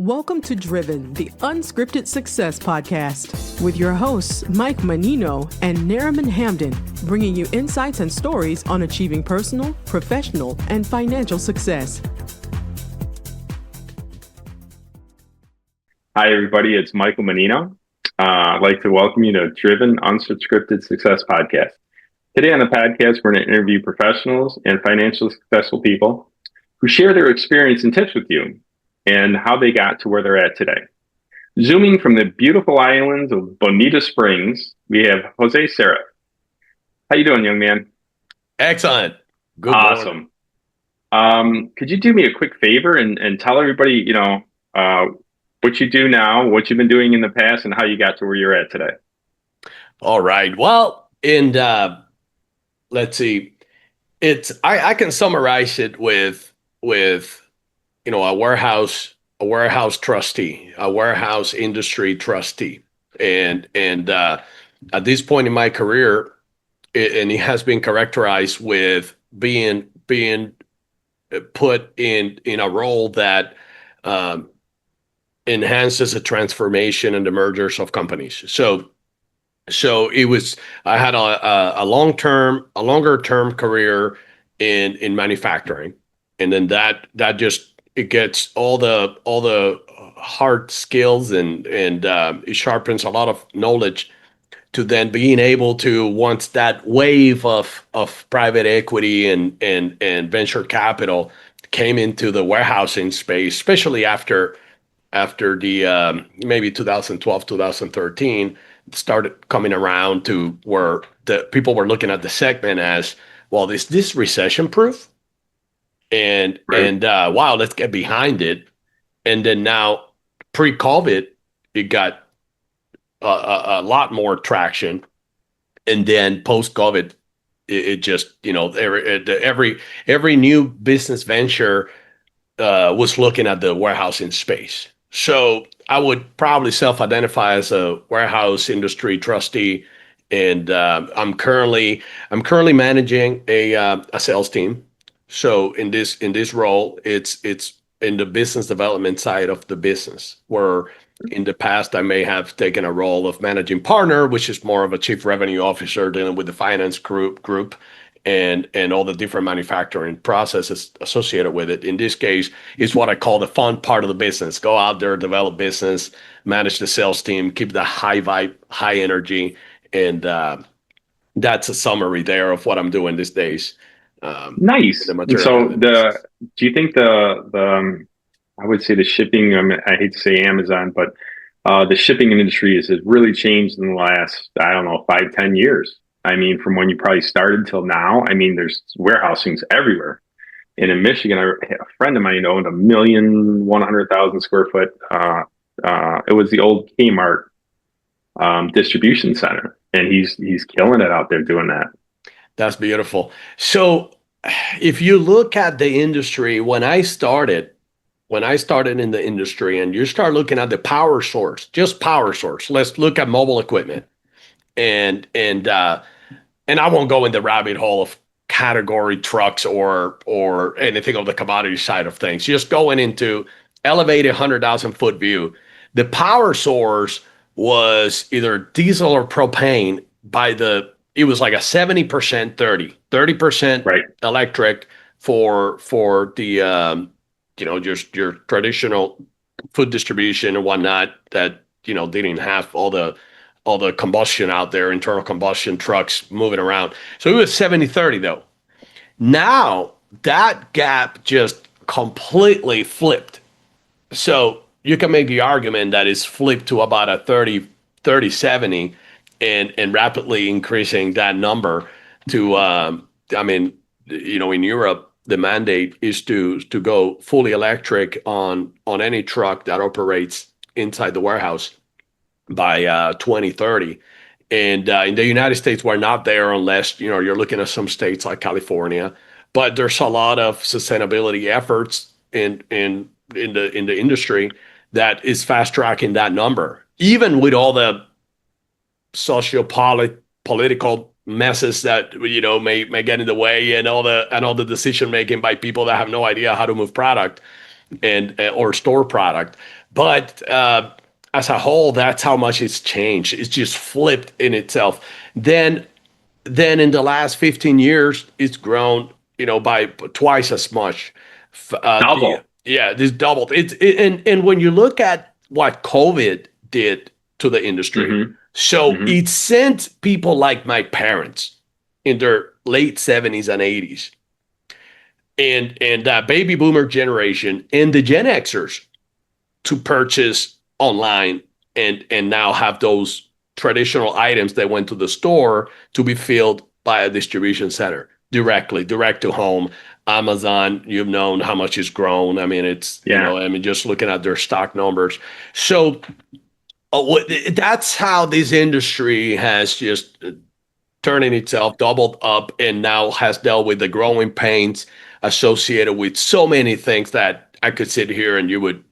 Welcome to Driven, the Unscripted Success podcast, with your hosts, Mike Menino and Nariman Hamden, bringing you insights and stories on achieving personal, professional, and financial success. Hi, everybody. It's Michael Menino. I'd like to welcome you to Driven Unscripted Success podcast. Today on the podcast, we're going to interview professionals and financially successful people who share their experience and tips with you and how they got to where they're at today. Zooming from the beautiful islands of Bonita Springs, we have Jose Sarruff. How you doing, young man? Excellent. Good Awesome. Could you do me a quick favor and tell everybody, what you do now, what you've been doing in the past, and how you got to where you're at today? All right. Well, let's see. I can summarize it with a warehouse trustee, a warehouse industry trustee. And at this point in my career, it has been characterized with being put in a role that enhances the transformation and the mergers of companies. So I had a longer term career in manufacturing, and then that just it gets all the hard skills and it sharpens a lot of knowledge to then being able to, once that wave of private equity and venture capital came into the warehousing space, especially after the maybe 2012, 2013 started coming around to where the people were looking at the segment as, well, is this recession proof? And wow, let's get behind it. And then now, pre-COVID, it got a lot more traction. And then post-COVID, it just, every new business venture was looking at the warehousing space. So I would probably self-identify as a warehouse industry trustee, and I'm currently managing a sales team. So in this role, it's in the business development side of the business, where in the past I may have taken a role of managing partner, which is more of a chief revenue officer dealing with the finance group and all the different manufacturing processes associated with it. In this case, it's what I call the fun part of the business. Go out there, develop business, manage the sales team, keep the high vibe, high energy, and that's a summary there of what I'm doing these days. Nice. So do you think the I would say the shipping, I hate to say Amazon, but the shipping industry has really changed in the last, 5-10 years. I mean, from when you probably started till now, there's warehousings everywhere. And in Michigan, a friend of mine owned 1,100,000 square foot. It was the old Kmart distribution center, and he's killing it out there doing that. That's beautiful. So if you look at the industry, when I started in the industry, and you start looking at the power source, let's look at mobile equipment. And I won't go in the rabbit hole of category trucks or anything on the commodity side of things. Just going into elevated 100,000 foot view, the power source was either diesel or propane. It was like a 70%, 30% right. Electric for the just your traditional food distribution and whatnot that didn't have all the combustion out there, internal combustion trucks moving around. So it was 70-30 though. Now that gap just completely flipped. So you can make the argument that it's flipped to about a 30-70 and rapidly increasing that number to, in Europe, the mandate is to go fully electric on any truck that operates inside the warehouse by 2030. And in the United States, we're not there unless, you're looking at some states like California. But there's a lot of sustainability efforts in the industry that is fast tracking that number, even with all the political messes that may get in the way, and all the decision making by people that have no idea how to move product or store product. But as a whole, that's how much it's changed. It's just flipped in itself. Then in the last 15 years, it's grown, by twice as much. Double. This doubled. And when you look at what COVID did to the industry, Mm-hmm. so Mm-hmm. it sent people like my parents in their late 70s and 80s, and that baby boomer generation and the Gen Xers to purchase online and now have those traditional items that went to the store to be filled by a distribution center direct to home. Amazon, you've known how much it's grown. I mean, it's, just looking at their stock numbers. So that's how this industry has just turning itself doubled up and now has dealt with the growing pains associated with so many things that I could sit here and you would,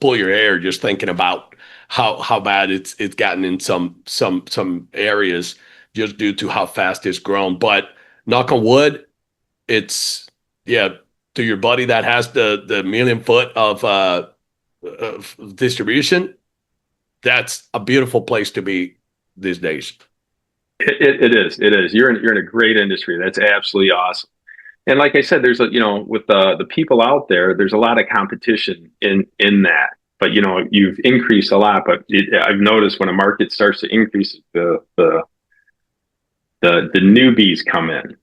pull your hair just thinking about how bad it's gotten in some areas just due to how fast it's grown. But knock on wood, it's to your buddy that has the million foot of distribution, that's a beautiful place to be these days. It is. It is. You're in a great industry. That's absolutely awesome. And like I said, there's with the people out there, there's a lot of competition in that. But you've increased a lot. But I've noticed when a market starts to increase, the newbies come in,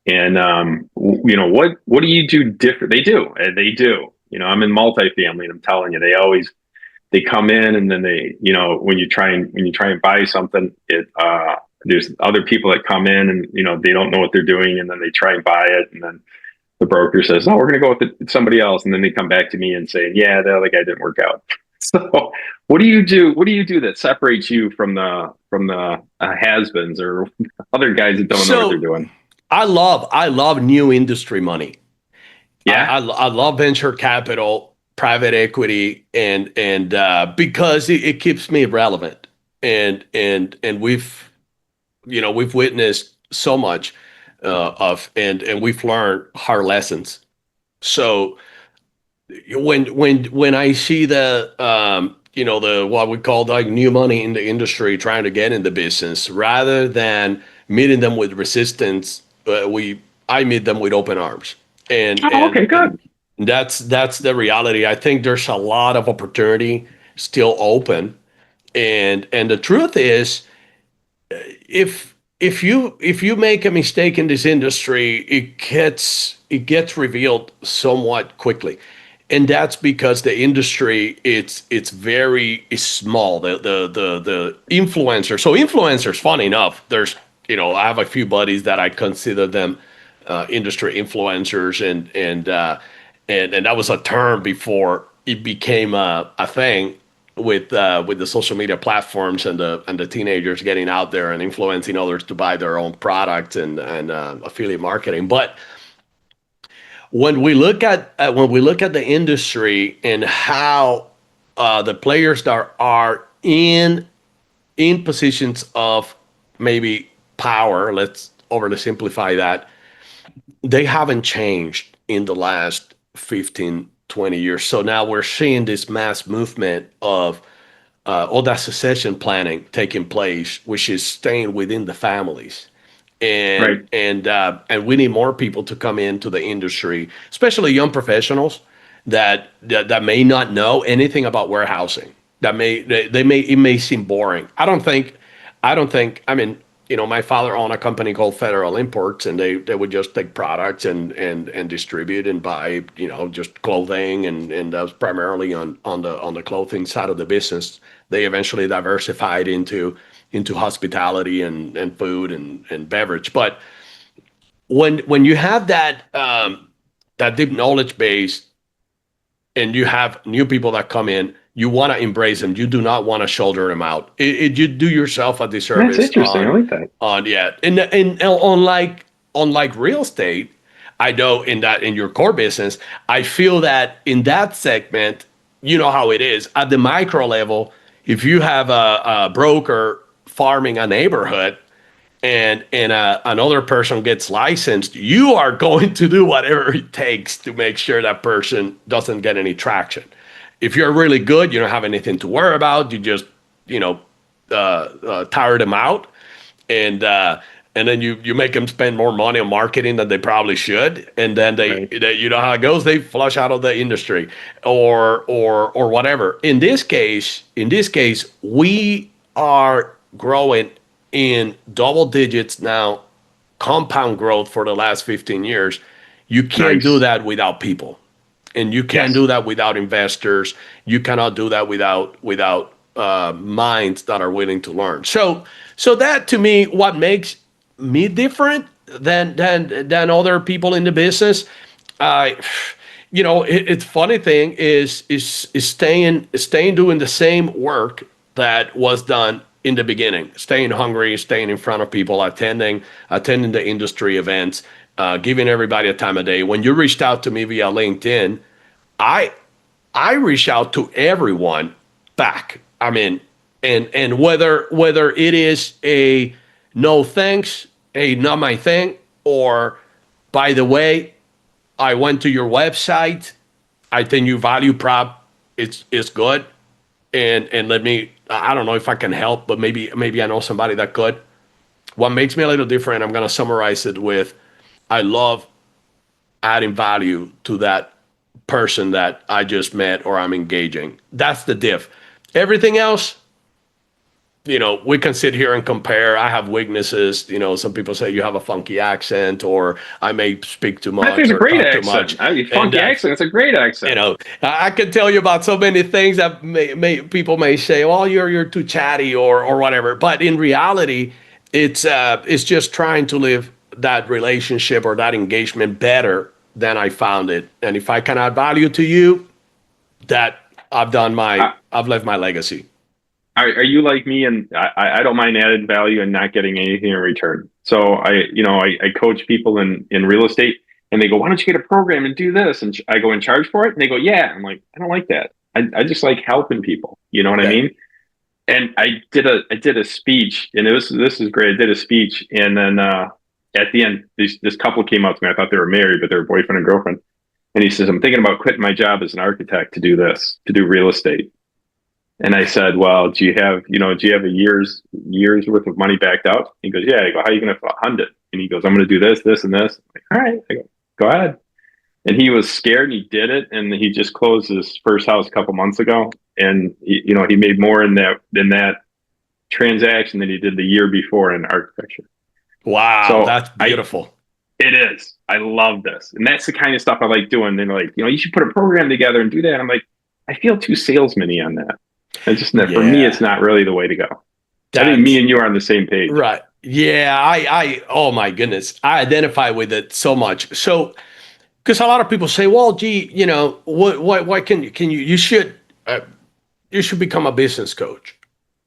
and what do you do different? They do. I'm in multifamily, and I'm telling you, they come in, and then they when you try and buy something, there's other people that come in and, they don't know what they're doing, and then they try and buy it. And then the broker says, "Oh, we're going to go with somebody else." And then they come back to me and say, "Yeah, the other guy didn't work out." So what do you do? What do you do that separates you from the has-beens or other guys that don't know what they're doing? I love new industry money. Yeah. I love venture capital, private equity, and because it keeps me relevant. And we've witnessed so much and we've learned hard lessons. So when I see the what we call like new money in the industry trying to get in the business, rather than meeting them with resistance, I meet them with open arms. Okay, good. And that's the reality. I think there's a lot of opportunity still open, and the truth is, if you make a mistake in this industry, it gets revealed somewhat quickly, and that's because the industry it's very small. The influencers. So influencers, funny enough, there's I have a few buddies that I consider them industry influencers, and that was a term before it became a thing with the social media platforms and the teenagers getting out there and influencing others to buy their own products and affiliate marketing. But when we look at the industry and how the players that are in positions of maybe power, let's overly simplify that, they haven't changed in the last 15, 20 years. So now we're seeing this mass movement of all that succession planning taking place, which is staying within the families. And Right. And we need more people to come into the industry, especially young professionals that may not know anything about warehousing. It may seem boring. I don't think. I mean, my father owned a company called Federal Imports, and they would just take products and distribute and buy, just clothing, and that was primarily on the clothing side of the business. They eventually diversified into hospitality and food and beverage. But when you have that deep knowledge base and you have new people that come in, you want to embrace them. You do not want to shoulder them out. You do yourself a disservice. That's interesting. I like that. And unlike real estate, I know in your core business, I feel that in that segment, you know how it is at the micro level. If you have a broker farming a neighborhood and another person gets licensed, you are going to do whatever it takes to make sure that person doesn't get any traction. If you're really good, you don't have anything to worry about. You just, tire them out, and then you make them spend more money on marketing than they probably should, and then they you know how it goes, they flush out of the industry, or whatever. In this case, we are growing in double digits now, compound growth for the last 15 years. You can't do that without people, and you can't do that without investors. You cannot do that without minds that are willing to learn. So that, to me, what makes me different than other people in the business. It's funny thing is staying doing the same work that was done in the beginning, staying hungry, staying in front of people, attending the industry events, giving everybody a time of day. When you reached out to me via LinkedIn, I reach out to everyone back. I mean, and whether it is a no thanks, a not my thing, or by the way, I went to your website, I think your value prop is good, and let me, I don't know if I can help, but maybe I know somebody that could. What makes me a little different, I'm gonna summarize it with, I love adding value to that person that I just met or I'm engaging. That's the diff. Everything else, we can sit here and compare. I have weaknesses. Some people say you have a funky accent, or I may speak too much. That's a great accent. Too much. Funky accent. It's a great accent. I can tell you about so many things that people may say, well, you're too chatty or whatever. But in reality, it's just trying to live that relationship or that engagement better than I found it. And if I can add value to you, that I've left my legacy. Are you like me? And I don't mind added value and not getting anything in return. So I coach people in real estate, and they go, why don't you get a program and do this? And I go and charge for it. And they go, yeah. I'm like, I don't like that. I just like helping people. You know what I mean? And I did a speech, and this is great. I did a speech, and then at the end, this couple came up to me. I thought they were married, but they were boyfriend and girlfriend. And he says, I'm thinking about quitting my job as an architect to do real estate. And I said, well, do you have a year's worth of money backed out? He goes, yeah. I go, how are you going to fund it? And he goes, I'm going to do this, this, and this. I'm like, all right. I go ahead. And he was scared, and he did it. And he just closed his first house a couple months ago. And he made more in that transaction than he did the year before in architecture. Wow. So that's beautiful. It is. I love this. And that's the kind of stuff I like doing. They're like, you should put a program together and do that. I'm like, I feel too salesman-y on that. It's just for me, it's not really the way to go. I think me and you are on the same page. Right. Yeah. I oh my goodness. I identify with it so much. So, because a lot of people say, well, gee, why can you should become a business coach.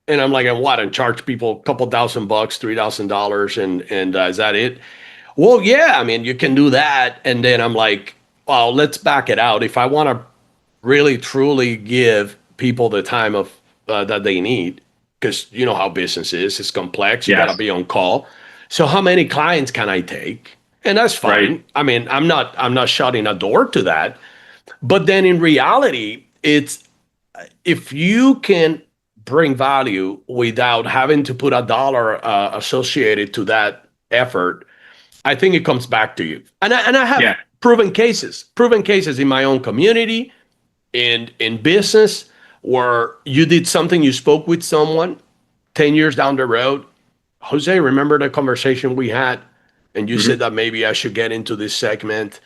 And I'm like, and what? And charge people a couple $1,000, $3,000, and is that it? Well, yeah, I mean, you can do that. And then I'm like, well, let's back it out. If I want to really, truly give people the time of that they need, because you know how business is, it's complex. You got to be on call. So how many clients can I take? And that's fine. Right. I mean, I'm not shutting a door to that. But then in reality, it's if you can bring value without having to put a dollar associated to that effort, I think it comes back to you. And I have proven cases in my own community, in business, where you did something, you spoke with someone 10 years down the road. Jose, remember the conversation we had? And you said that maybe I should get into this segment.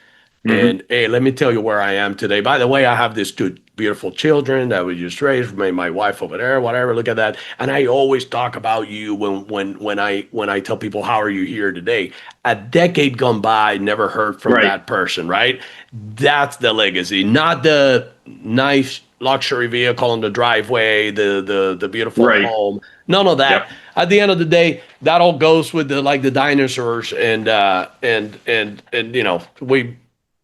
And hey, let me tell you where I am today. By the way, I have these two beautiful children that we just raised. My wife over there, whatever. Look at that. And I always talk about you when I tell people, how are you here today? A decade gone by, never heard from that person, right? That's the legacy, not the nice luxury vehicle on the driveway, the beautiful home. None of that. Yep. At the end of the day, that all goes with the dinosaurs, and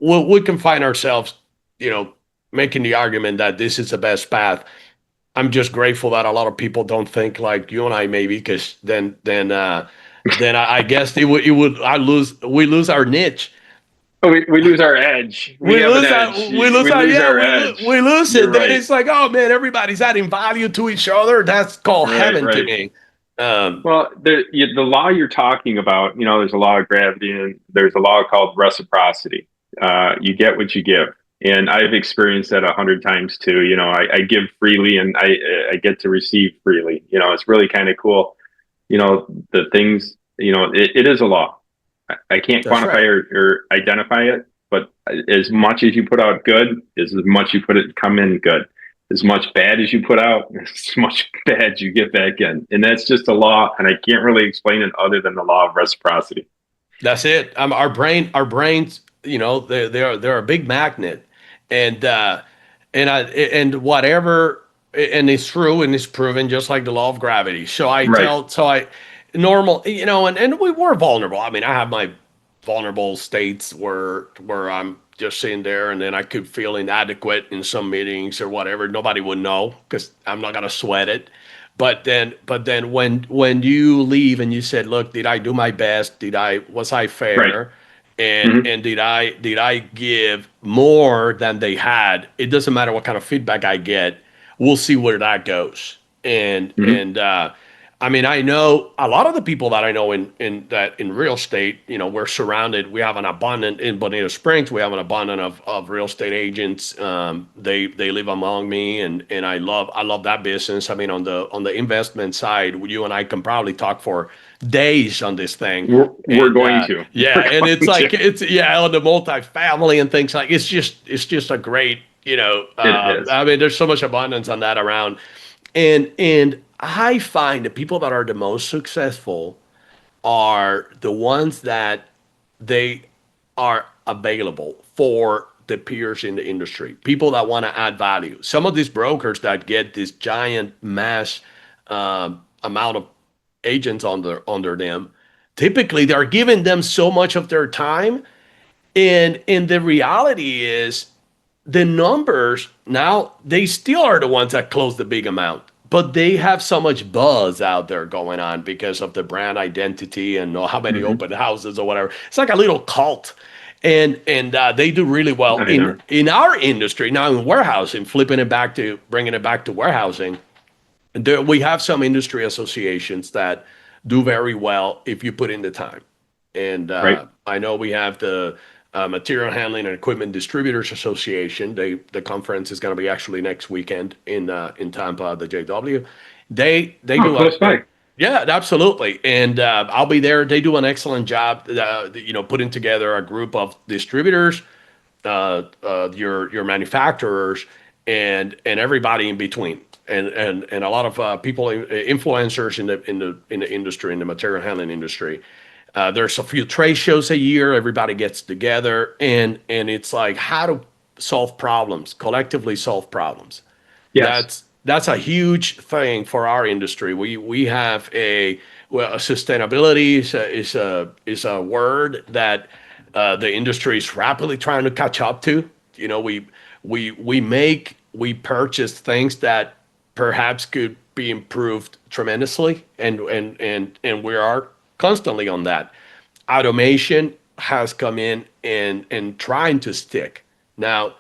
we can find ourselves, making the argument that this is the best path. I'm just grateful that a lot of people don't think like you and I, maybe, because then I guess we lose our niche. We lose our edge. We have an edge. We lose our edge. we lose You're it. Then right. it's like, oh man, everybody's adding value to each other. That's called heaven to me. Well, the law you're talking about, there's a law of gravity and there's a law called reciprocity. You get what you give. And I've experienced that 100 times too. I give freely and I get to receive freely. It's really kind of cool. The things, it is a law. I can't That's quantify right. or identify it, but as much as you put out good, is as much you come in good. As much bad as you put out, as much bad you get back in. And that's just a law, and I can't really explain it other than the law of reciprocity. That's it. Our brains, they're a big magnet, and whatever, and it's true and it's proven, just like the law of gravity. Normal, and we were vulnerable. I mean, I have my vulnerable states where I'm just sitting there, and then I could feel inadequate in some meetings or whatever. Nobody would know because I'm not gonna sweat it. But then when you leave and you said, "Look, did I do my best? Was I fair? Right. And did I give more than they had? It doesn't matter what kind of feedback I get. We'll see where that goes." I mean, I know a lot of the people that I know in real estate. We're surrounded. We have an abundant in Bonita Springs. We have an abundance of real estate agents. They live among me, and I love that business. I mean, on the investment side, you and I can probably talk for days on this thing. We're going to. Yeah, and it's like on the multifamily and things like it's just a great I mean, there's so much abundance on that around, and I find the people that are the most successful are the ones that they are available for the peers in the industry, people that want to add value. Some of these brokers that get this giant mass amount of agents under them, typically they're giving them so much of their time, and the reality is the numbers now, they still are the ones that close the big amount, but they have so much buzz out there going on because of the brand identity and how many open houses or whatever. It's like a little cult, and they do really well in our industry now in warehousing. Bringing it back to warehousing. We have some industry associations that do very well if you put in the time, and I know we have the Material Handling and Equipment Distributors Association. The conference is going to be actually next weekend in Tampa, the JW. They do close by. Yeah, absolutely, and I'll be there. They do an excellent job, putting together a group of distributors, your manufacturers, and everybody in between, and a lot of people, influencers in the industry, in the material handling industry. There's a few trade shows a year. Everybody gets together, and it's like how to collectively solve problems. Yes. That's a huge thing for our industry. We have sustainability is a word that the industry is rapidly trying to catch up to. We purchase things that perhaps could be improved tremendously, and we are constantly on that. Automation has come in and trying to stick. Now,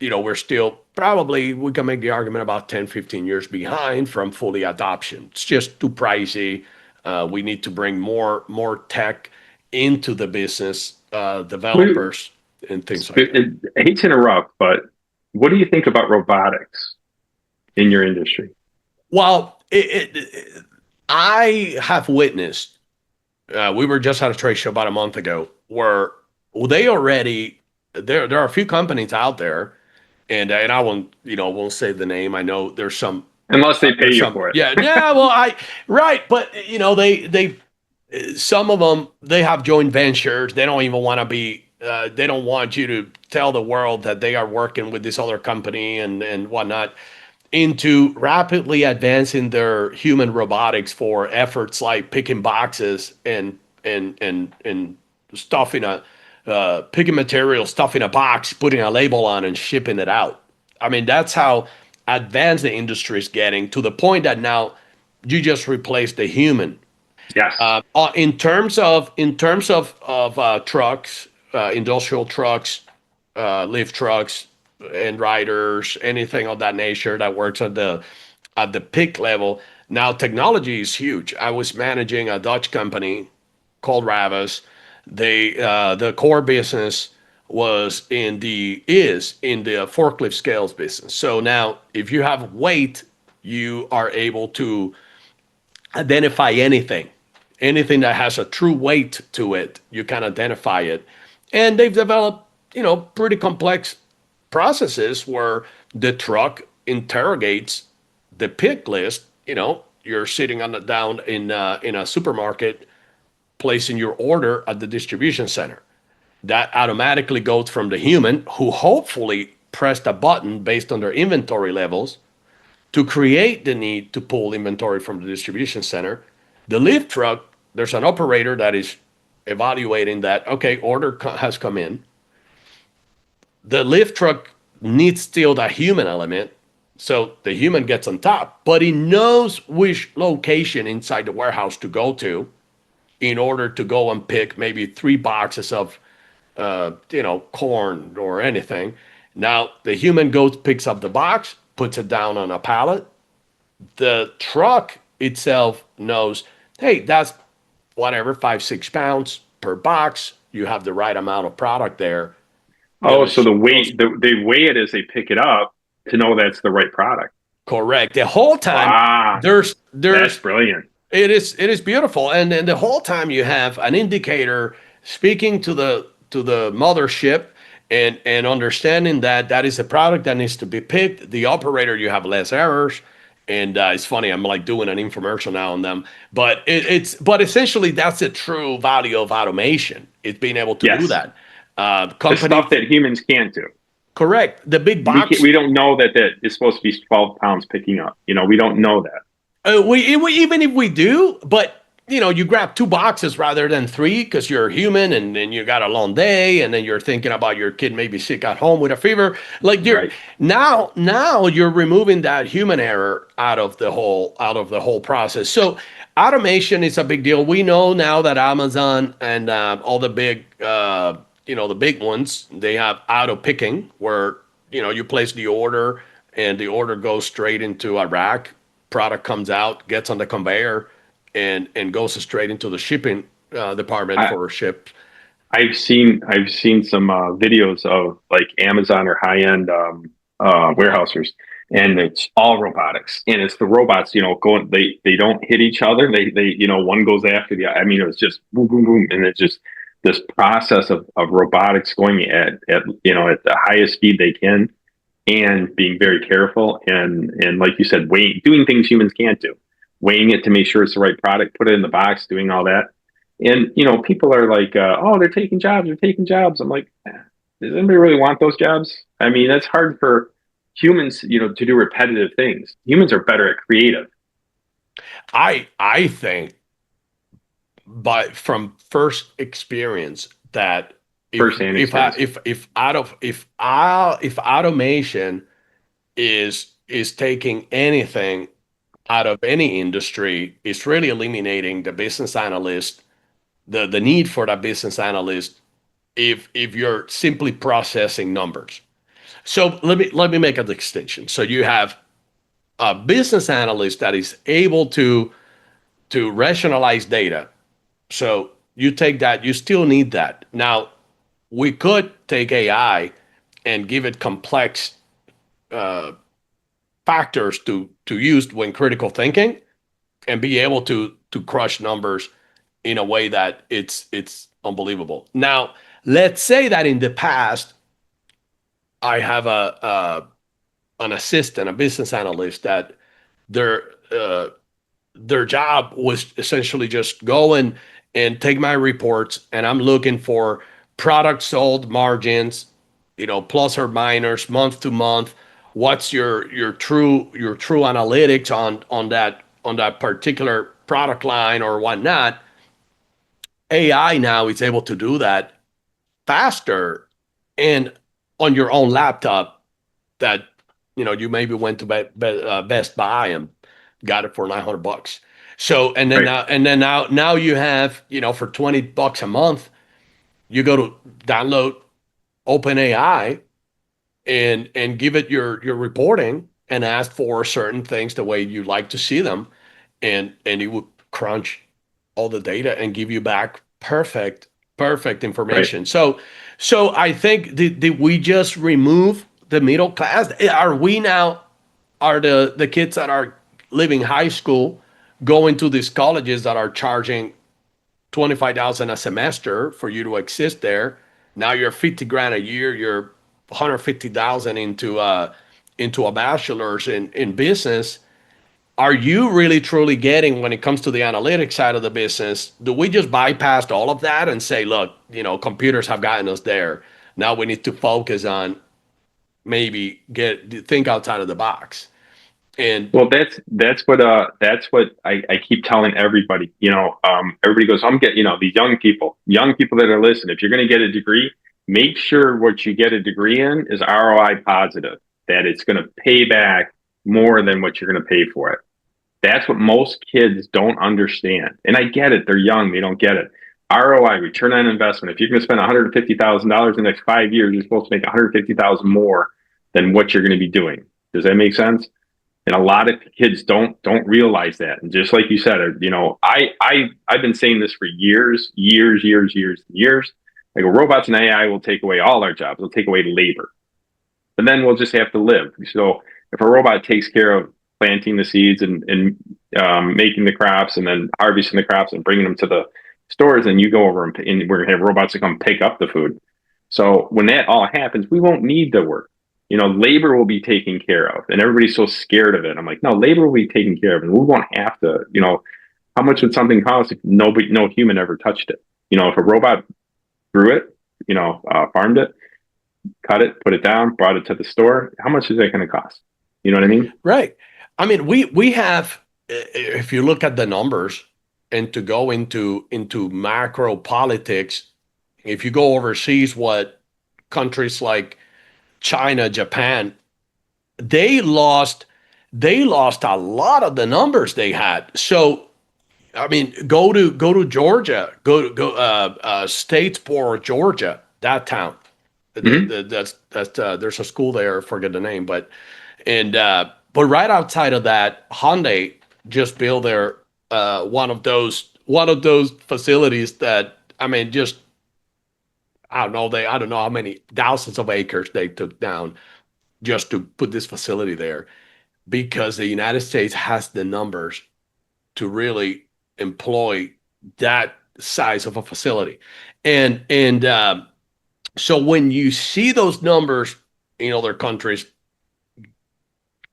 we're still we can make the argument about 10, 15 years behind from fully adoption. It's just too pricey. We need to bring more tech into the business, developers and things like that. I hate to interrupt, but what do you think about robotics in your industry? Well, I have witnessed. We were just at a trade show about a month ago where they already there are a few companies out there, and I won't say the name. I know there's some, unless they pay you for it. Yeah. Well, but they some of them, they have joint ventures. They don't even want to be. They don't want you to tell the world that they are working with this other company and whatnot, into rapidly advancing their human robotics for efforts like picking boxes and stuff in picking material, stuff in a box, putting a label on and shipping it out. I mean, that's how advanced the industry is getting, to the point that now you just replace the human. Yes. In terms of trucks, industrial trucks, lift trucks, and riders, anything of that nature that works at the peak level. Now technology is huge. I was managing a Dutch company called Ravis. The core business is in the forklift scales business. So now if you have weight, you are able to identify anything that has a true weight to it. You can identify it, and they've developed pretty complex processes where the truck interrogates the pick list. You're sitting down in a supermarket, placing your order at the distribution center. That automatically goes from the human, who hopefully pressed a button based on their inventory levels, to create the need to pull inventory from the distribution center. The lift truck, there's an operator that is evaluating that, okay, order has come in. The lift truck needs still that human element. So the human gets on top, but he knows which location inside the warehouse to go to in order to go and pick maybe 3 boxes of, corn or anything. Now the human goes, picks up the box, puts it down on a pallet. The truck itself knows, hey, that's whatever, 5-6 pounds per box. You have the right amount of product there. Oh, so they weigh it as they pick it up to know that's the right product. Correct. The whole time, there's that's brilliant. It is beautiful, and the whole time you have an indicator speaking to the mothership and understanding that is a product that needs to be picked. The operator, you have less errors. And it's funny, I'm like doing an infomercial now on them, but but essentially that's the true value of automation. It's being able to do that. The stuff that humans can't do. Correct. The big box. We don't know that it's supposed to be 12 pounds picking up. We don't know that. We even if we do, but you grab 2 boxes rather than 3 because you're human and you got a long day, and then you're thinking about your kid maybe sick at home with a fever. Like now you're removing that human error out of the whole process. So automation is a big deal. We know now that Amazon and all the big the big ones, they have auto picking where you place the order and the order goes straight into a rack. Product comes out, gets on the conveyor, and goes straight into the shipping department for ship. I've seen some videos of like Amazon or high-end warehousers, and it's all robotics, and it's the robots going, they don't hit each other, they one goes after the other. I mean, it was just boom boom boom, and it's just this process of robotics going at the highest speed they can, and being very careful, and like you said, doing things humans can't do. Weighing it to make sure it's the right product, put it in the box, doing all that. And, people are like, oh, they're taking jobs. I'm like, does anybody really want those jobs? I mean, that's hard for humans, to do repetitive things. Humans are better at creative. I think, but from first experience, that if automation is taking anything out of any industry, is really eliminating the business analyst, the need for that business analyst, if you're simply processing numbers. So let me make a distinction. So you have a business analyst that is able to rationalize data. So you take that, you still need that. Now, we could take AI and give it complex factors to use when critical thinking, and be able to crush numbers in a way that it's unbelievable. Now, let's say that in the past, I have an assistant, a business analyst, that their job was essentially just go and take my reports, and I'm looking for product sold margins, plus or minus month to month. What's your true analytics on that particular product line or whatnot? AI now is able to do that faster, and on your own laptop that you maybe went to Best Buy and got it for $900. So now you have for $20 a month, You go to download OpenAI and give it your reporting and ask for certain things the way you like to see them, and it would crunch all the data and give you back perfect Right. information. So I think did we just remove the middle class? Are we now, are the kids that are leaving high school going to these colleges that are charging 25,000 a semester for you to exist there? Now you're 50 grand a year, you're 150,000 into a bachelor's in business. Are you really truly getting, when it comes to the analytics side of the business, do we just bypass all of that and say, look, computers have gotten us there. Now we need to focus on maybe think outside of the box. And Well, that's what I keep telling everybody. Everybody goes, I'm getting, these young people that are listening. If you're going to get a degree, make sure what you get a degree in is ROI positive, that it's going to pay back more than what you're going to pay for it. That's what most kids don't understand. And I get it. They're young. They don't get it. ROI, return on investment. If you're going to spend $150,000 in the next 5 years, you're supposed to make $150,000 more than what you're going to be doing. Does that make sense? And a lot of kids don't realize that. And just like you said, I've been saying this for years. Like robots and AI will take away all our jobs. They'll take away labor, but then we'll just have to live. So if a robot takes care of planting the seeds and making the crops and then harvesting the crops and bringing them to the stores, and you go over and we're gonna have robots to come pick up the food. So when that all happens, we won't need to work. Labor will be taken care of, and everybody's so scared of it. I'm like, no, labor will be taken care of, and we won't have to. How much would something cost if no human ever touched it? If a robot grew it, farmed it, cut it, put it down, brought it to the store, how much is that going to cost? You know what I mean? right. I mean, we have, if you look at the numbers and to go into macro politics, if you go overseas, what countries like China, Japan, they lost a lot of the numbers they had. So I mean, go to Georgia, go Statesboro, Georgia, that town. Mm-hmm. That's there's a school there, I forget the name, but right outside of that, Hyundai just built their one of those facilities that, I mean, just I don't know how many thousands of acres they took down just to put this facility there, because the United States has the numbers to really employ that size of a facility. And so when you see those numbers in other countries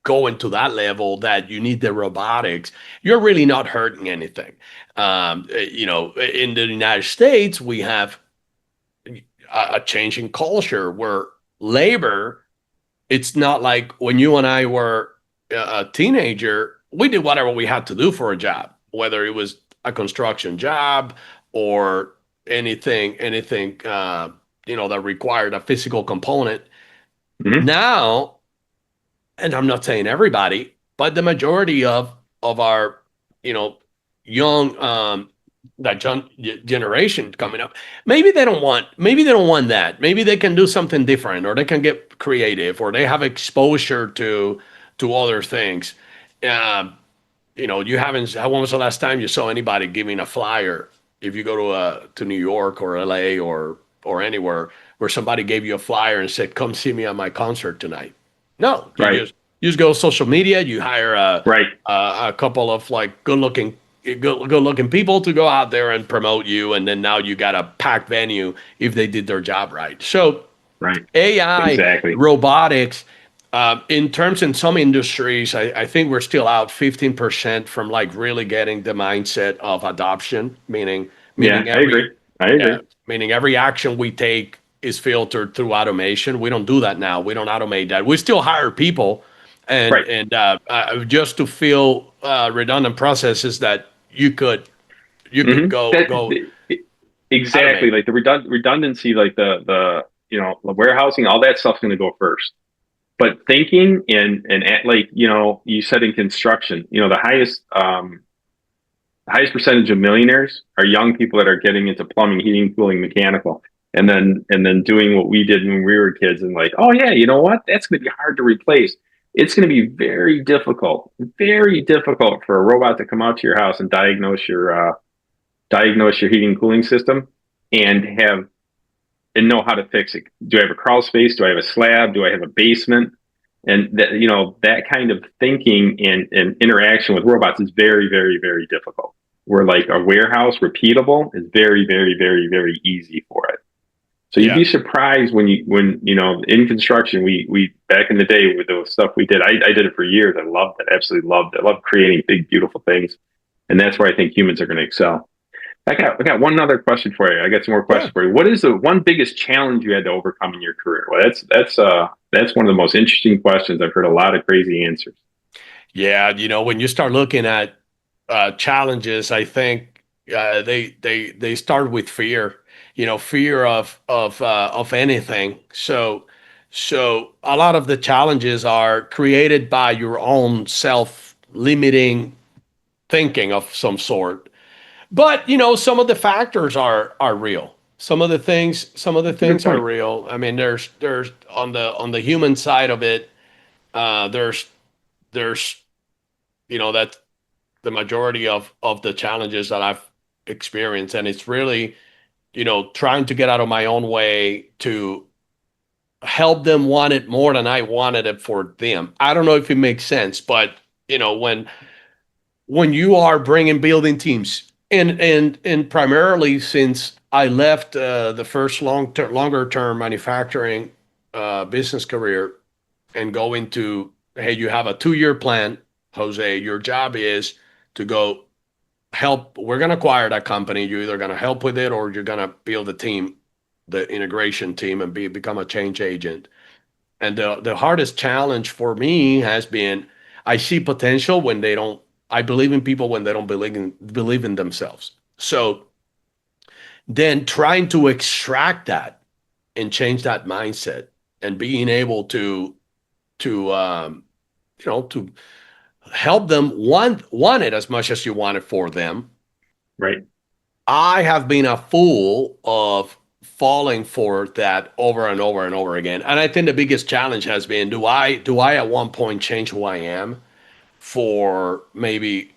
going to that level that you need the robotics, you're really not hurting anything. In the United States, we have a changing culture where labor, it's not like when you and I were a teenager, we did whatever we had to do for a job, whether it was a construction job or anything that required a physical component. Mm-hmm. Now, and I'm not saying everybody, but the majority of our young that generation coming up, maybe they don't want that. Maybe they can do something different, or they can get creative, or they have exposure to other things. You haven't. When was the last time you saw anybody giving a flyer? If you go to New York or LA or anywhere, where somebody gave you a flyer and said, "Come see me at my concert tonight." No, you just go social media. You hire a couple of like good looking people to go out there and promote you, and then now you got a packed venue if they did their job right. So AI, exactly. robotics. In some industries, I think we're still out 15% from like really getting the mindset of adoption, meaning I agree. Meaning every action we take is filtered through automation. We don't do that now. We don't automate that. We still hire people, and just to fill redundant processes that you could go exactly automate. Like the redundancy, like the warehousing, all that stuff's going to go first. But thinking and like you said in construction, the highest percentage of millionaires are young people that are getting into plumbing, heating, cooling, mechanical. and then doing what we did when we were kids, and like, oh yeah, you know what? That's going to be hard to replace. It's going to be very difficult for a robot to come out to your house and diagnose your heating and cooling system and know how to fix it. Do I have a crawl space? Do I have a slab? Do I have a basement? And that kind of thinking and interaction with robots is very difficult. Where like a warehouse repeatable is very easy for it. So you'd be surprised when in construction, we back in the day with the stuff we did, I did it for years. I loved it. Absolutely loved it. I love creating big, beautiful things. And that's where I think humans are going to excel. I got one other question for you. I got some more questions for you. What is the one biggest challenge you had to overcome in your career? Well, that's one of the most interesting questions. I've heard a lot of crazy answers. Yeah, when you start looking at challenges, I think they start with fear. Fear of anything. So a lot of the challenges are created by your own self-limiting thinking of some sort. But some of the factors are real. Some of the things are real. I mean, there's on the human side of it, there's that's the majority of the challenges that I've experienced, and it's really trying to get out of my own way to help them want it more than I wanted it for them. I don't know if it makes sense, but when you are building teams, and primarily since I left the first longer term manufacturing business career and go into, hey, you have a 2-year plan, Jose. Your job is to go help. We're going to acquire that company. You're either going to help with it or you're going to build a team, the integration team, and become a change agent. And the hardest challenge for me has been, I see potential when they don't. I believe in people when they don't believe in themselves. So then trying to extract that and change that mindset and being able to help them want it as much as you want it for them. Right. I have been a fool of falling for that over and over and over again. And I think the biggest challenge has been, do I at one point change who I am for maybe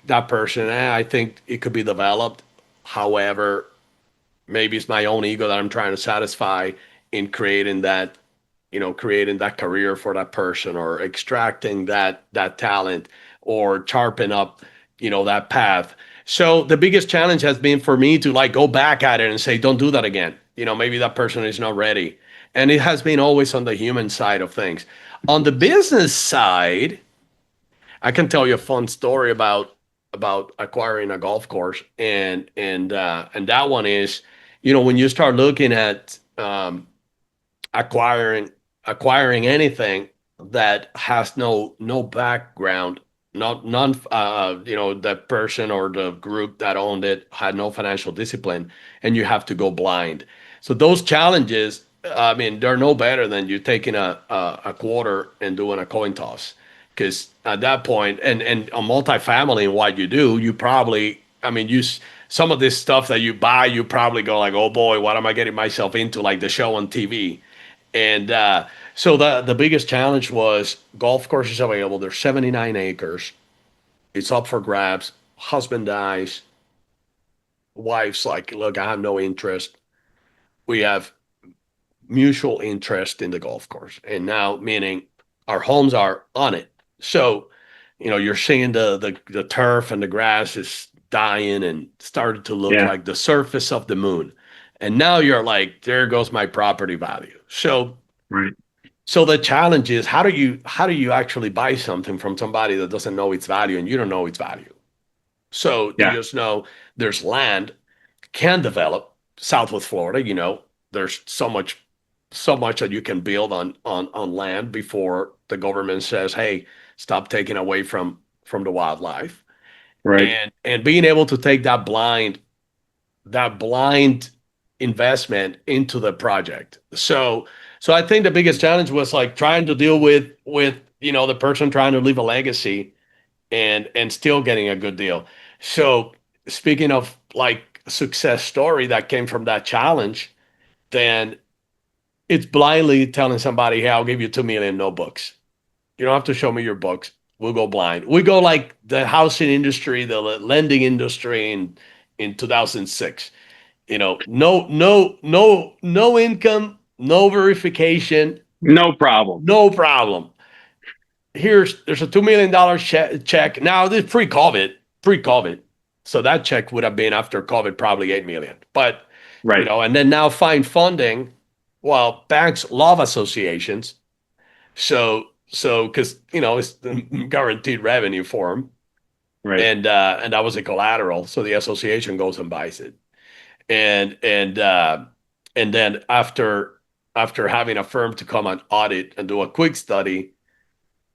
that person? I think it could be developed. However, maybe it's my own ego that I'm trying to satisfy in creating that career for that person, or extracting that talent, or sharpen up, that path. So the biggest challenge has been for me to like go back at it and say, don't do that again. Maybe that person is not ready. And it has been always on the human side of things. On the business side, I can tell you a fun story about acquiring a golf course, and that one is, when you start looking at acquiring anything that has no background, none, the person or the group that owned it had no financial discipline, and you have to go blind. So those challenges, I mean, they're no better than you taking a quarter and doing a coin toss. Because at that point, and a multifamily, and what you do, you probably, I mean, some of this stuff that you buy, you probably go like, oh boy, what am I getting myself into? Like the show on TV. And so the biggest challenge was golf courses available. There's 79 acres. It's up for grabs. Husband dies. Wife's like, look, I have no interest. We have mutual interest in the golf course. And now, meaning our homes are on it. So, you're seeing the turf and the grass is dying and started to look like the surface of the moon. And now you're like, there goes my property value. So, right. So the challenge is, how do you actually buy something from somebody that doesn't know its value, and you don't know its value? So you just know there's land, can develop. Southwest Florida, there's so much that you can build on land before the government says, hey, stop taking away from the wildlife. Right. And being able to take that blind investment into the project. So I think the biggest challenge was like trying to deal with the person trying to leave a legacy and still getting a good deal. So speaking of like success story that came from that challenge, then it's blindly telling somebody, hey, I'll give you 2 million, no books. You don't have to show me your books. We'll go blind. We go like the housing industry, the lending industry in 2006. No income, no verification, No problem. no problem. There's a $2 million check. Now this pre-COVID. So that check would have been after COVID, probably 8 million. But, Right. And then now find funding. Well, banks love associations. So, cause it's the guaranteed revenue for them. Right. And that was a collateral. So the association goes and buys it. And then after having a firm to come and audit and do a quick study,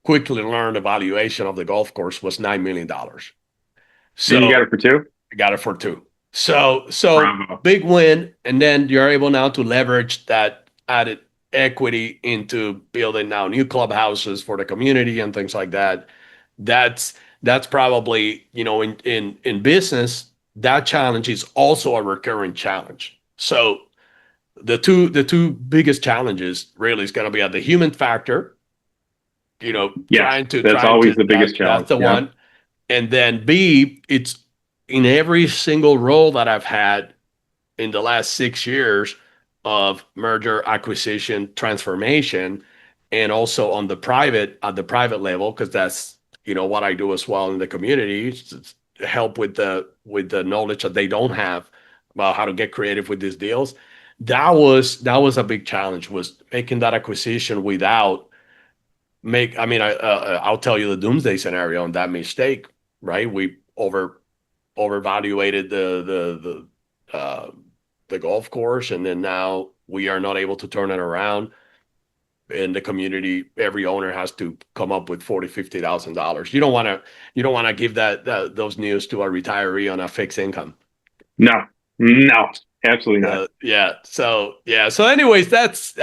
quickly learned the valuation of the golf course was $9 million. So and you got it for 2? I got it for 2. So Bravo. Big win. And then you're able now to leverage that added equity into building now new clubhouses for the community and things like that. That's probably, in business, that challenge is also a recurring challenge. So the two biggest challenges really is going to be at the human factor, Yes, that's always the biggest challenge. That's the one. And then B, it's in every single role that I've had in the last 6 years of merger, acquisition, transformation, and also at the private level, because that's what I do as well in the community, to help with the knowledge that they don't have about how to get creative with these deals. That was a big challenge, was making that acquisition without I'll tell you the doomsday scenario on that mistake, right? We overvaluated the golf course, and then now we are not able to turn it around. In the community, every owner has to come up with $40,000-$50,000. You don't want to give those news to a retiree on a fixed income. No, absolutely not. So anyways, that's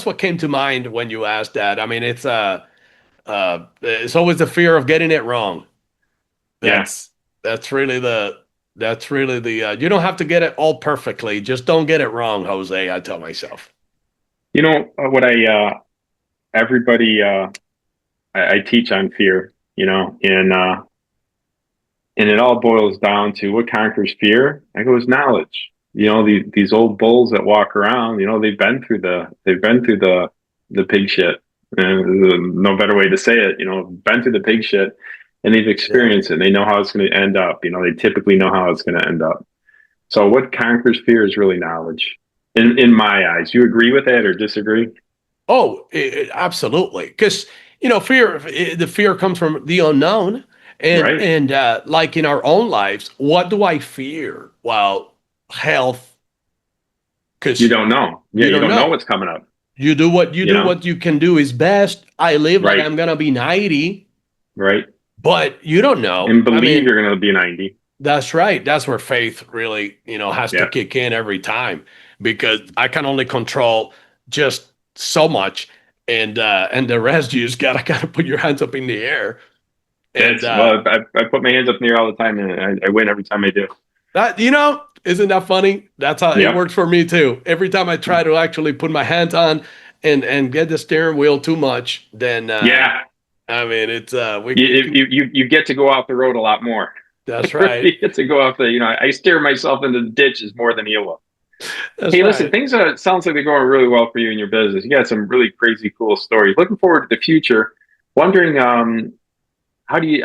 what came to mind when you asked that. I mean, it's always the fear of getting it wrong. That's really the you don't have to get it all perfectly. Just don't get it wrong, Jose, I tell myself. What I teach on fear, and it all boils down to what conquers fear. I go, is knowledge. These old bulls that walk around, they've been through the pig shit. No better way to say it, been through the pig shit, and they've experienced it. And they know how it's going to end up. They typically know how it's going to end up. So what conquers fear is really knowledge. In my eyes, you agree with that or disagree? Oh, absolutely. Because the fear comes from the unknown, and like in our own lives, what do I fear? Well, health. Because you don't know. You don't know what's coming up. You do what you can do is best. I live like I'm gonna be 90. Right. But you don't know. And believe you're gonna be 90. That's right. That's where faith really, has to kick in every time, because I can only control just so much, and the rest you just gotta put your hands up in the air. And I put my hands up in the air all the time, and I win every time I do. That isn't that funny? That's how it works for me too. Every time I try to actually put my hands on and get the steering wheel too much, then I mean it's you get to go off the road a lot more. That's right. You get to go off I steer myself into the ditches more than you will. Listen, things sounds like they're going really well for you in your business. You got some really crazy, cool stories. Looking forward to the future. Wondering, how do you,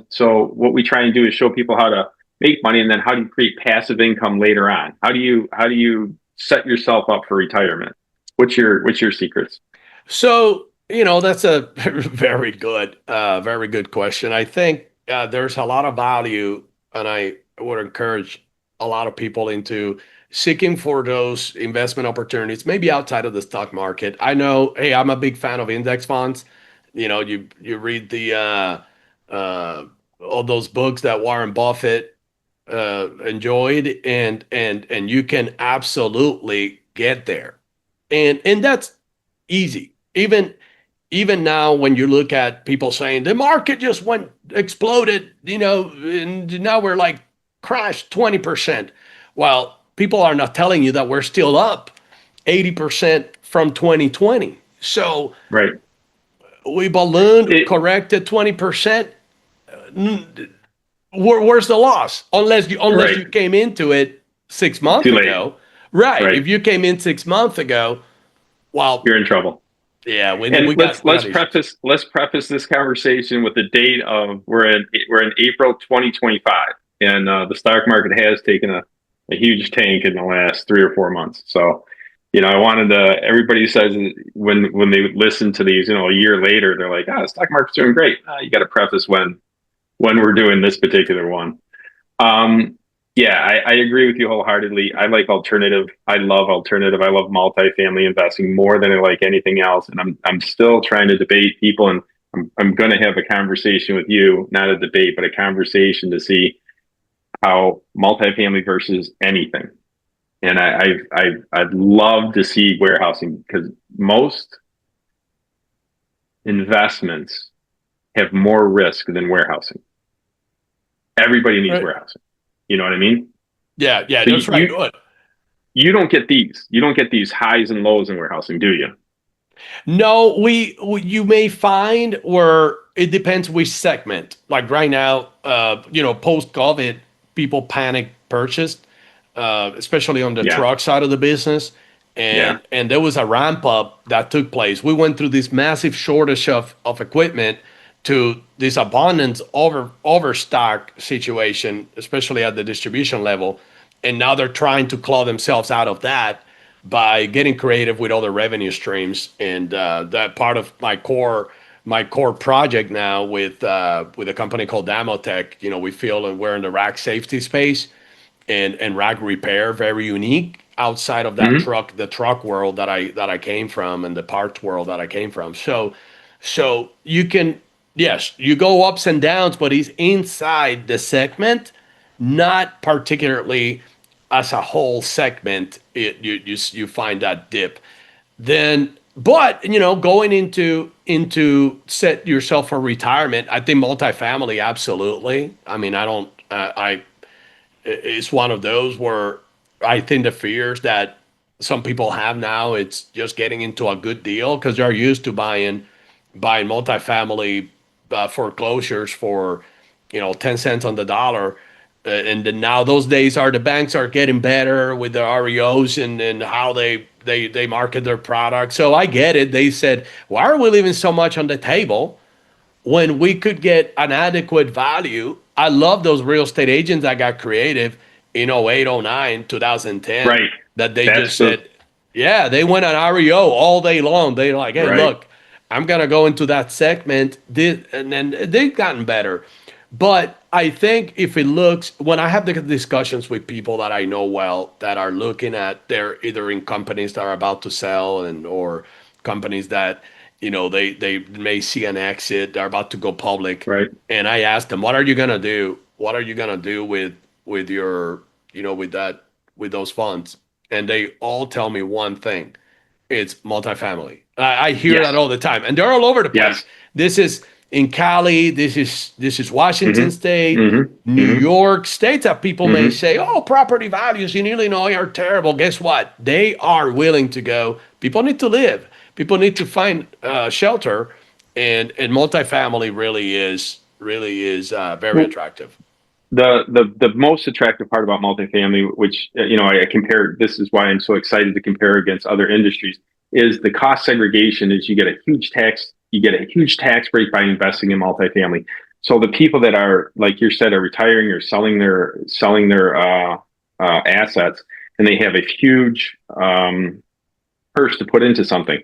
so what we try and do is show people how to make money, and then how do you create passive income later on? How do you set yourself up for retirement? What's your secrets? So, that's a very good question. I think there's a lot of value, and I would encourage a lot of people into seeking for those investment opportunities, maybe outside of the stock market. I know, hey, I'm a big fan of index funds. You read the all those books that Warren Buffett enjoyed, and you can absolutely get there, and that's easy. Even now, when you look at people saying the market just exploded, and now we're like crashed 20%. Well, people are not telling you that we're still up, 80% from 2020. So Right. we ballooned, corrected 20%. Where's the loss? Unless you came into it 6 months Too late. ago. Right. Right. If you came in 6 months ago, well, You're in trouble. yeah, And we got let's preface this conversation with the date of we're in April 2025, and the stock market has taken a huge tank in the last 3 or 4 months. So, I wanted to. Everybody says when they listen to these, a year later, they're like, the stock market's doing great. You got to preface when we're doing this particular one. Yeah, I agree with you wholeheartedly. I like alternative. I love alternative. I love multifamily investing more than I like anything else. And I'm still trying to debate people, and I'm going to have a conversation with you, not a debate, but a conversation to see how multifamily versus anything. And I'd love to see warehousing, because most investments have more risk than warehousing. Everybody needs warehousing. You know what I mean? Yeah, that's right. You don't get these. You don't get these highs and lows in warehousing, do you? No, you may find where it depends which segment. Like right now, post-COVID, people panic purchased, especially on the truck side of the business. And there was a ramp up that took place. We went through this massive shortage of equipment to this abundance overstock situation, especially at the distribution level. And now they're trying to claw themselves out of that by getting creative with other revenue streams. And that part of my core project now with a company called Damotech, we feel that we're in the rack safety space and rack repair, very unique outside of that the truck world that I came from, and the parts world that I came from. So you can, yes, you go ups and downs, but it's inside the segment, not particularly as a whole segment. You find that dip. Then, but going into set yourself for retirement, I think multifamily, absolutely. I mean, it's one of those where I think the fears that some people have now, it's just getting into a good deal because they're used to buying multifamily foreclosures for 10 cents on the dollar. And then now those days the banks are getting better with the REOs and how they market their product. So I get it. They said, why are we leaving so much on the table when we could get an adequate value? I love those real estate agents that got creative in 08, 09, 2010. Right. That they just said, yeah, they went on REO all day long. They're like, hey, look, I'm going to go into that segment. And then they've gotten better. But I think when I have the discussions with people that I know well that are looking at, they're either in companies that are about to sell or companies that, they may see an exit, they're about to go public. Right. And I ask them, what are you going to do? What are you going to do with your, with those funds? And they all tell me one thing. It's multifamily. I hear that all the time, and they're all over the place. Yes. This is in Cali. This is Washington State, New York, states that people may say, "Oh, property values in Illinois are terrible." Guess what? They are willing to go. People need to live. People need to find shelter, and multifamily really is very attractive. The most attractive part about multifamily, which I compare, this is why I'm so excited to compare against other industries, is the cost segregation. Is you get a huge tax break by investing in multifamily. So the people that are, like you said, are retiring or selling their assets, and they have a huge purse to put into something.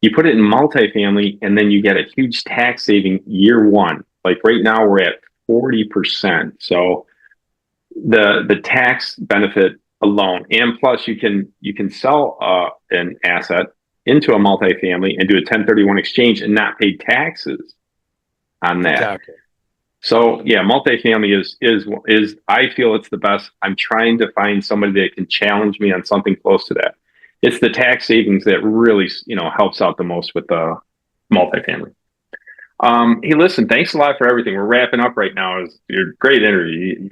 You put it in multifamily, and then you get a huge tax saving year one. Like right now, we're at 40%. So the tax benefit alone, and plus you can sell an asset into a multifamily and do a 1031 exchange and not pay taxes on that. Exactly. So yeah, multifamily is I feel it's the best. I'm trying to find somebody that can challenge me on something close to that. It's the tax savings that really helps out the most with the multifamily. Hey, listen, thanks a lot for everything. We're wrapping up right now. It's a great interview.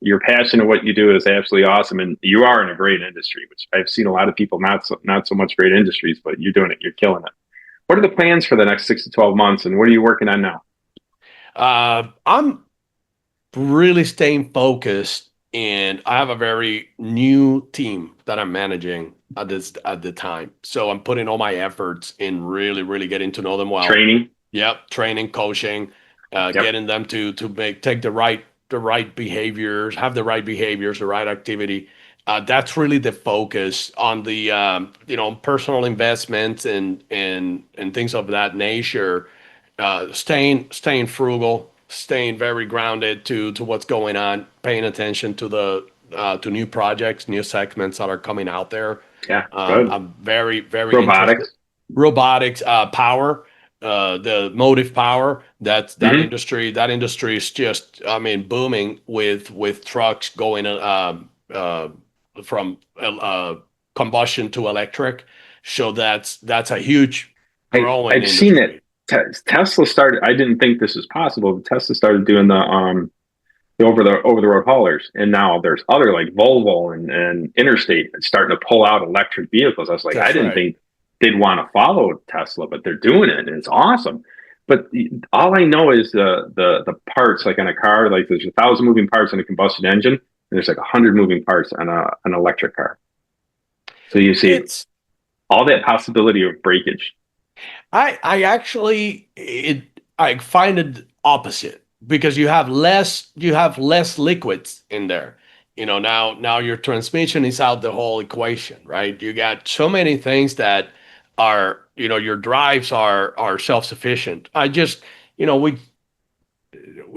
your passion of what you do is absolutely awesome, and you are in a great industry, which I've seen a lot of people not so much great industries, but you're doing it. You're killing it. What are the plans for the next 6 to 12 months, and what are you working on now? I'm really staying focused, and I have a very new team that I'm managing at the time. So I'm putting all my efforts in really getting to know them well. Training. Yep, training, coaching, Yep. getting them to take the right behaviors, have the right behaviors, the right activity. That's really the focus on the personal investments and things of that nature. Staying frugal, staying very grounded to what's going on, paying attention to the to new projects, new segments that are coming out there. Yeah, good. I'm very Robotics. interested. Robotics, power, the motive power. That industry. That industry is just, I mean, booming with trucks going from combustion to electric. So that's a huge growing I've industry. seen it. Tesla started. I didn't think this was possible, but Tesla started doing the over the road haulers, and now there's other like Volvo and Interstate starting to pull out electric vehicles. I was like, I didn't think they'd want to follow Tesla, but they're doing it, and it's awesome. But all I know is the parts, like on a car, like there's 1,000 moving parts in a combustion engine, and there's like 100 moving parts on an electric car. So you see all that possibility of breakage. I actually I find it opposite, because you have less liquids in there. Now your transmission is out the whole equation, right? You got so many things that are, your drives are self-sufficient. We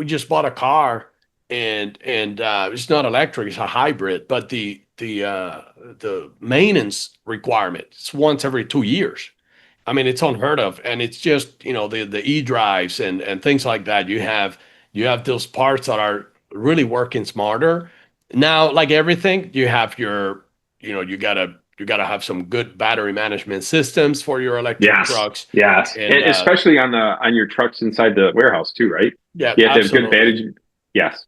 just bought a car, and it's not electric, it's a hybrid, but the maintenance requirement is once every 2 years. I mean, it's unheard of, and it's just, the e-drives and things like that. You have those parts that are really working smarter. Now, like everything, you have you gotta have some good battery management systems for your electric trucks. Yes, and especially on your trucks inside the warehouse too, right? Yeah, you have to have good battery. Yes.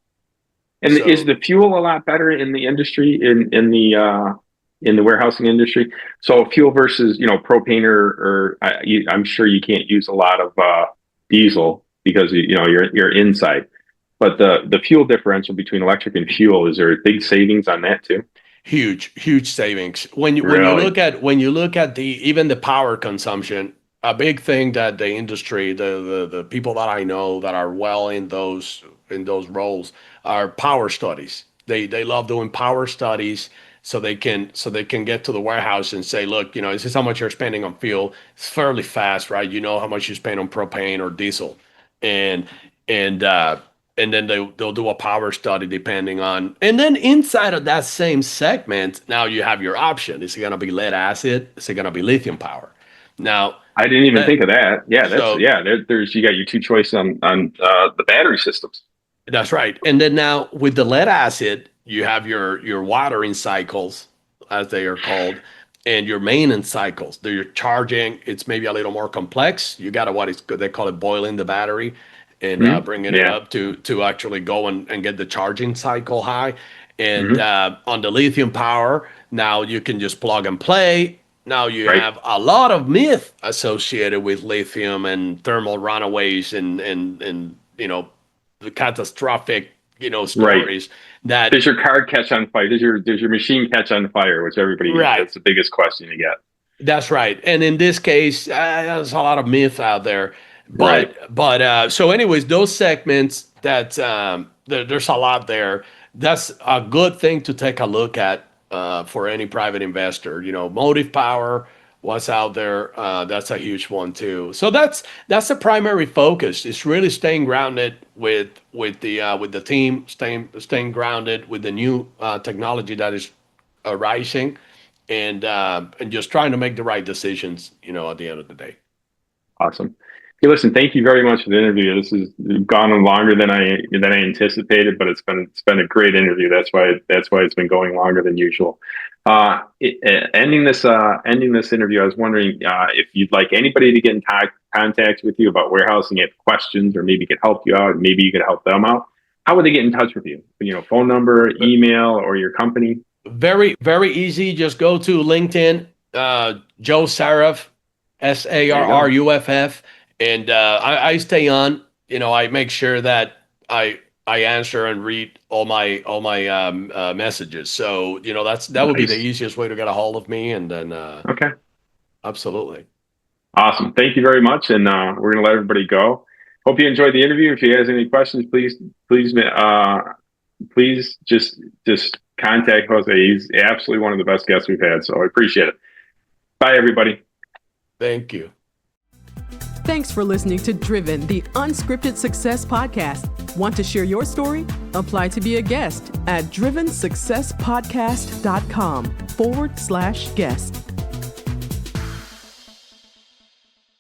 And is the fuel a lot better in the industry, in the warehousing industry? So fuel versus, propane or I'm sure you can't use a lot of diesel because you're inside. But the fuel differential between electric and fuel, is there a big savings on that too? Huge savings. When you look at even the power consumption, a big thing that the industry, the people that I know that are well in those roles, are power studies. They love doing power studies, so they can get to the warehouse and say, look, this is how much you're spending on fuel. It's fairly fast, right? You know how much you spend on propane or diesel, and then they'll do a power study depending on, and then inside of that same segment, now you have your option. Is it going to be lead acid? Is it going to be lithium power? Now, I didn't even think of that. Yeah, there's you got your two choices on the battery systems. That's right. And then now with the lead acid, you have your watering cycles, as they are called, and your maintenance cycles. They're charging. It's maybe a little more complex. You got to they call it boiling the battery, and bringing it up to actually go and get the charging cycle high. And on the lithium power, now you can just plug and play. Now you have a lot of myth associated with lithium and thermal runaways and the catastrophic stories. That does your car catch on fire? Does your machine catch on fire? Which everybody that's the biggest question you get. That's right. And in this case, there's a lot of myth out there. But so anyways, those segments that there's a lot there. That's a good thing to take a look at for any private investor. Motive power, what's out there. That's a huge one too. So that's the primary focus. It's really staying grounded with the team, staying grounded with the new technology that is arising, and just trying to make the right decisions. At the end of the day. Awesome. Hey, listen, thank you very much for the interview. This has gone on longer than I anticipated, but it's been a great interview. That's why it's been going longer than usual. Ending this interview, I was wondering if you'd like anybody to get in contact with you about warehousing, if questions, or maybe could help you out, maybe you could help them out. how would they get in touch with you? Phone number, email, or your company? Very, very easy. Just go to LinkedIn, Joe Sarruff, Sarruff, and I stay on. I make sure that I answer and read all my messages. So that would be the easiest way to get a hold of me. And then okay, absolutely. Awesome. Thank you very much. And we're going to let everybody go. Hope you enjoyed the interview. If you guys have any questions, please just contact Jose. He's absolutely one of the best guests we've had. So I appreciate it. Bye, everybody. Thank you. Thanks for listening to Driven, the Unscripted Success Podcast. Want to share your story? Apply to be a guest at drivensuccesspodcast.com/guest.